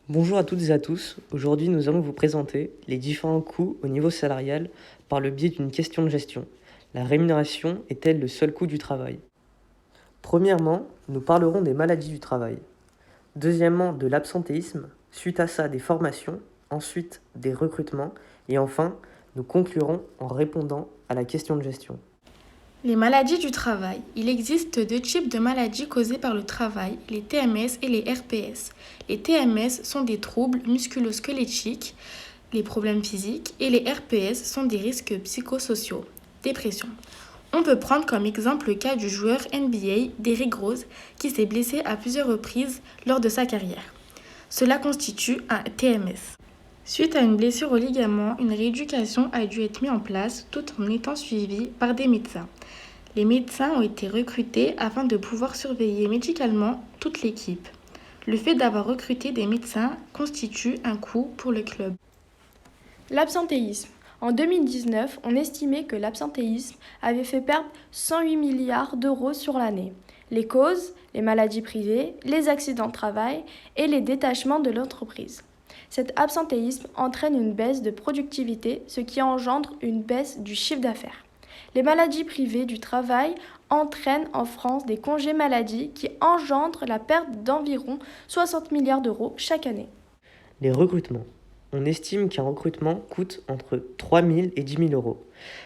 Bonjour à toutes et à tous. Aujourd'hui, nous allons vous présenter les différents coûts au niveau salarial par le biais d'une question de gestion. La rémunération est-elle le seul coût du travail? Premièrement, nous parlerons des maladies du travail. Deuxièmement, de l'absentéisme. Suite à ça, des formations. Ensuite, des recrutements. Et enfin, nous conclurons en répondant à la question de gestion. Les maladies du travail. Il existe deux types de maladies causées par le travail, les TMS et les RPS. Les TMS sont des troubles musculo-squelettiques, les problèmes physiques, et les RPS sont des risques psychosociaux, dépression. On peut prendre comme exemple le cas du joueur NBA Derrick Rose qui s'est blessé à plusieurs reprises lors de sa carrière. Cela constitue un TMS. Suite à une blessure au ligament, une rééducation a dû être mise en place tout en étant suivie par des médecins. Les médecins ont été recrutés afin de pouvoir surveiller médicalement toute l'équipe. Le fait d'avoir recruté des médecins constitue un coût pour le club. L'absentéisme. En 2019, on estimait que l'absentéisme avait fait perdre 108 milliards d'euros sur l'année. Les causes, les maladies privées, les accidents de travail et les détachements de l'entreprise. Cet absentéisme entraîne une baisse de productivité, ce qui engendre une baisse du chiffre d'affaires. Les maladies privées du travail entraînent en France des congés maladie qui engendrent la perte d'environ 60 milliards d'euros chaque année. Les recrutements. On estime qu'un recrutement coûte entre 3 000 et 10 000 euros.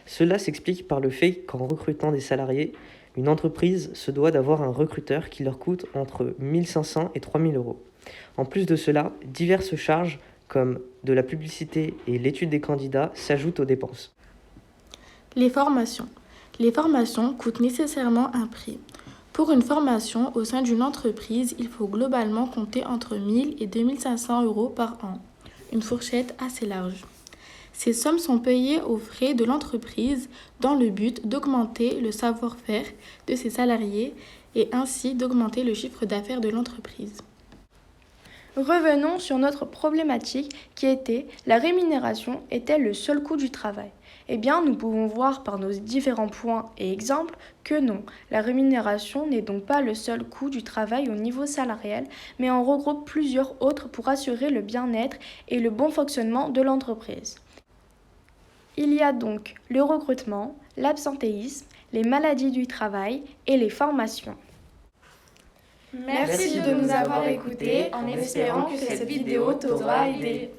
Cela s'explique par le fait qu'en recrutant des salariés, une entreprise se doit d'avoir un recruteur qui leur coûte entre 1 500 et 3 000 euros. En plus de cela, diverses charges comme de la publicité et l'étude des candidats s'ajoutent aux dépenses. Les formations. Les formations coûtent nécessairement un prix. Pour une formation au sein d'une entreprise, il faut globalement compter entre 1 000 et 2 500 euros par an, une fourchette assez large. Ces sommes sont payées aux frais de l'entreprise dans le but d'augmenter le savoir-faire de ses salariés et ainsi d'augmenter le chiffre d'affaires de l'entreprise. Revenons sur notre problématique qui était la rémunération est-elle le seul coût du travail? Eh bien, nous pouvons voir par nos différents points et exemples que non, la rémunération n'est donc pas le seul coût du travail au niveau salarial, mais en regroupe plusieurs autres pour assurer le bien-être et le bon fonctionnement de l'entreprise. Il y a donc le recrutement, l'absentéisme, les maladies du travail et les formations. Merci de nous avoir écoutés en espérant que cette vidéo t'aura aidé.